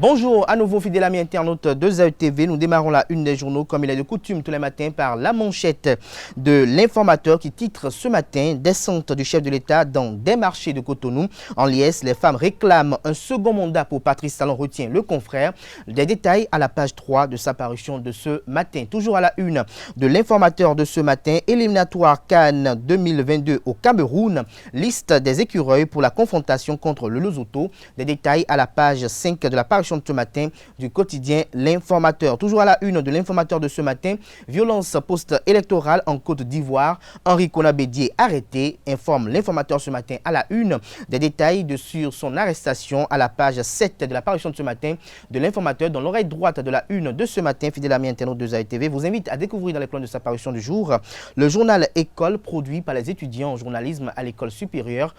Bonjour à nouveau fidèles amis internautes de ZAE-TV. Nous démarrons la une des journaux comme il est de coutume tous les matins par la manchette de l'informateur qui titre ce matin « Descente du chef de l'État dans des marchés de Cotonou ». En liesse, les femmes réclament un second mandat pour Patrice Talon, retient le confrère. Des détails à la page 3 de sa parution de ce matin. Toujours à la une de l'informateur de ce matin, éliminatoire CAN 2022 au Cameroun. Liste des écureuils pour la confrontation contre le Lesotho. Des détails à la page 5 de la parution de ce matin du quotidien L'Informateur. Toujours à la une de l'Informateur de ce matin, violence post-électorale en Côte d'Ivoire. Henri Konabédié arrêté, informe l'Informateur ce matin à la une. Des détails sur son arrestation à la page 7 de la parution de ce matin de l'Informateur. Dans l'oreille droite de la une de ce matin, fidèle ami internaute de ZAE-TV, vous invite à découvrir dans les plans de sa parution du jour le journal École produit par les étudiants en journalisme à l'école supérieure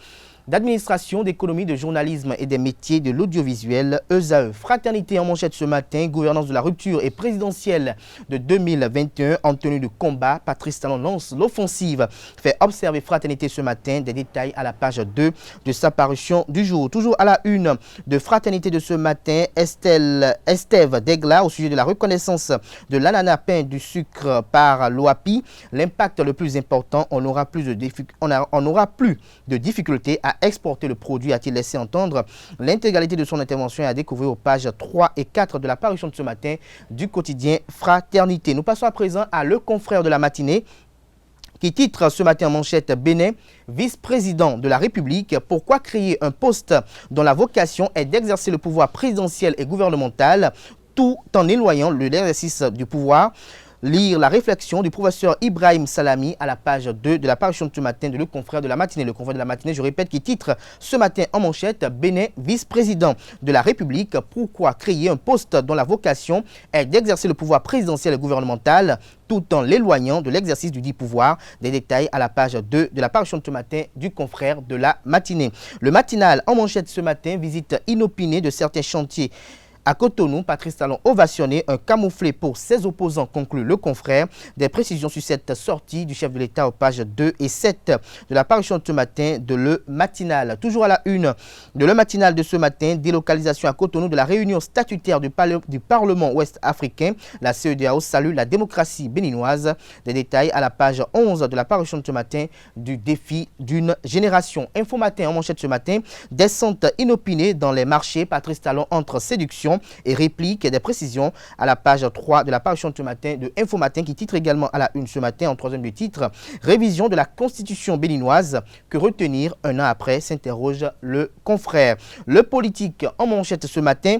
d'administration, d'économie, de journalisme et des métiers de l'audiovisuel, ESAE. Fraternité en manchette ce matin, gouvernance de la rupture et présidentielle de 2021 en tenue de combat. Patrice Talon lance l'offensive, fait observer Fraternité ce matin. Des détails à la page 2 de sa parution du jour. Toujours à la une de Fraternité de ce matin, Estève Degla au sujet de la reconnaissance de l'ananas pain du sucre par l'OAPI. L'impact le plus important, on n'aura plus de difficultés à exporter le produit, a-t-il laissé entendre. L'intégralité de son intervention est à découvrir aux pages 3 et 4 de la parution de ce matin du quotidien Fraternité. Nous passons à présent à Le Confrère de la matinée qui titre ce matin en manchette « Bénin, vice-président de la République, pourquoi créer un poste dont la vocation est d'exercer le pouvoir présidentiel et gouvernemental tout en éloignant l'exercice du pouvoir ?» Lire la réflexion du professeur Ibrahim Salami à la page 2 de la parution de ce matin de Le Confrère de la matinée. Le Confrère de la matinée, je répète, qui titre ce matin en manchette « Bénin, vice-président de la République, pourquoi créer un poste dont la vocation est d'exercer le pouvoir présidentiel et gouvernemental tout en l'éloignant de l'exercice du dit pouvoir ?» Des détails à la page 2 de la parution de ce matin du Confrère de la matinée. Le matinal en manchette ce matin, visite inopinée de certains chantiers à Cotonou, Patrice Talon ovationné, un camouflé pour ses opposants, conclut Le Confrère. Des précisions sur cette sortie du chef de l'État aux pages 2 et 7 de la parution de ce matin de Le Matinal. Toujours à la une de Le Matinal de ce matin, délocalisation à Cotonou de la réunion statutaire du Parlement ouest-africain. La CEDEAO salue la démocratie béninoise. Des détails à la page 11 de la parution de ce matin du défi d'une génération. Info Matin en manchette ce matin, descente inopinée dans les marchés. Patrice Talon entre séduction et réplique. Des précisions à la page 3 de la parution de ce matin de Info Matin qui titre également à la une ce matin en troisième du titre « Révision de la constitution béninoise, que retenir un an après ?» s'interroge Le Confrère. Le politique en manchette ce matin.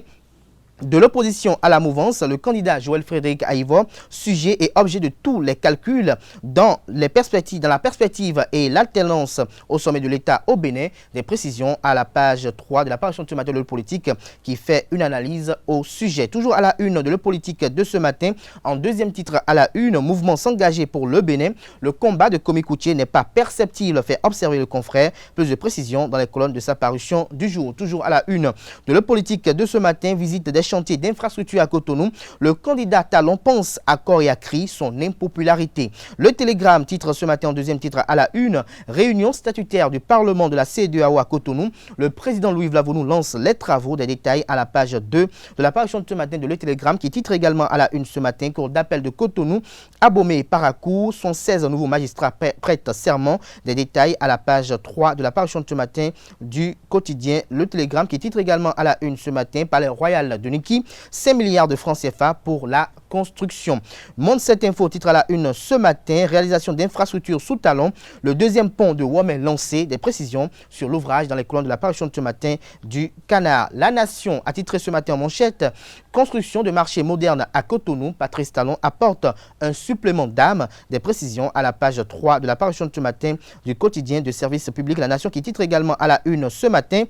De l'opposition à la mouvance, le candidat Joël Frédéric Aïvo, sujet et objet de tous les calculs dans la perspective et l'alternance au sommet de l'État au Bénin. Des précisions à la page 3 de la parution de ce matin de Le Politique qui fait une analyse au sujet. Toujours à la une de Le Politique de ce matin, en deuxième titre à la une, mouvement s'engager pour le Bénin. Le combat de Komikoutié n'est pas perceptible, fait observer Le Confrère. Plus de précisions dans les colonnes de sa parution du jour. Toujours à la une de Le Politique de ce matin, visite des chantiers d'infrastructure à Cotonou, le candidat Talon pense à corps et à cri son impopularité. Le Télégramme titre ce matin en deuxième titre à la une, réunion statutaire du Parlement de la CEDEAO à Cotonou. Le président Louis Vlavonou lance les travaux. Des détails à la page 2 de la parution de ce matin de Le Télégramme qui titre également à la une ce matin, cour d'appel de Cotonou, Abomey et Parakou, sont 16 nouveaux magistrats prêtent serment. Des détails à la page 3 de la parution de ce matin du quotidien Le Télégramme qui titre également à la une ce matin, Palais Royal de Niki, 5 milliards de francs CFA pour la construction. Monde 7 Info titre à la une ce matin, réalisation d'infrastructures sous talon, le deuxième pont de Womé lancé. Des précisions sur l'ouvrage dans les colonnes de la parution de ce matin du Canard. La Nation a titré ce matin en manchette, construction de marché moderne à Cotonou. Patrice Talon apporte un supplément d'âme. Des précisions à la page 3 de la parution de ce matin du quotidien de service public La Nation qui titre également à la une ce matin,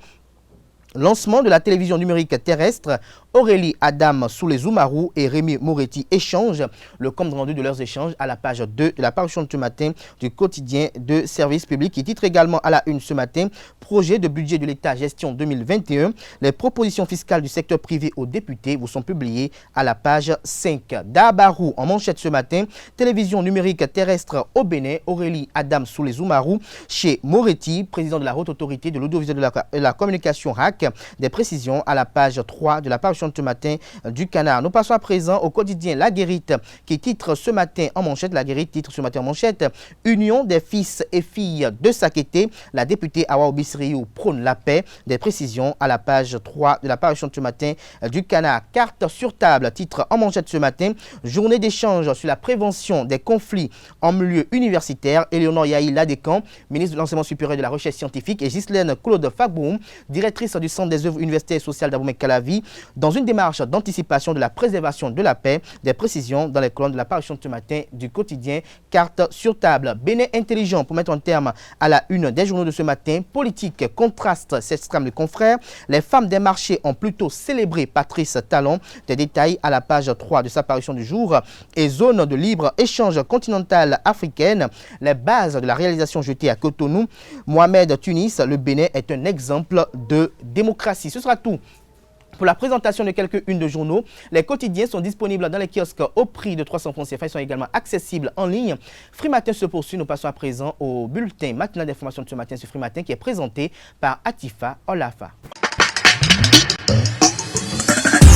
lancement de la télévision numérique terrestre. Aurélie Adam sous les Oumarou et Rémi Moretti échangent. Le compte rendu de leurs échanges à la page 2 de la parution de ce matin du quotidien de service public qui titre également à la une ce matin, projet de budget de l'État gestion 2021. Les propositions fiscales du secteur privé aux députés vous sont publiées à la page 5. Dabarou en manchette ce matin, télévision numérique terrestre au Bénin. Aurélie Adam sous les Oumarou chez Moretti, président de la haute autorité de l'audiovisuel de la communication RAC. avec des précisions à la page 3 de la parution de ce matin du Canard. Nous passons à présent au quotidien La Guérite qui titre ce matin en manchette. La Guérite titre ce matin en manchette Union des fils et filles de Sakété. La députée Awa Obisriou prône la paix. Des précisions à la page 3 de la parution de ce matin du Canard. Carte sur table titre en manchette ce matin journée d'échange sur la prévention des conflits en milieu universitaire. Éléonore Yahi Ladécan, ministre de l'Enseignement supérieur et de la Recherche scientifique, et Ghislaine Claude Fagboum, directrice du Centre des œuvres universitaires et sociales d'Abomey-Calavi, dans une démarche d'anticipation de la préservation de la paix. Des précisions dans les colonnes de la parution de ce matin du quotidien Carte sur table. Bénin intelligent pour mettre un terme à la une des journaux de ce matin. Politique contraste cette trame de confrères. Les femmes des marchés ont plutôt célébré Patrice Talon. Des détails à la page 3 de sa parution du jour. Et zone de libre-échange continentale africaine. Les bases de la réalisation jetée à Cotonou. Mohamed Tunis, le Bénin est un exemple de démocratie. Ce sera tout pour la présentation de quelques-unes de journaux. Les quotidiens sont disponibles dans les kiosques au prix de 300 francs CFA. Ils sont également accessibles en ligne. Free Matin se poursuit. Nous passons à présent au bulletin matinal d'information de ce matin sur Free Matin qui est présenté par Atifa Olafa.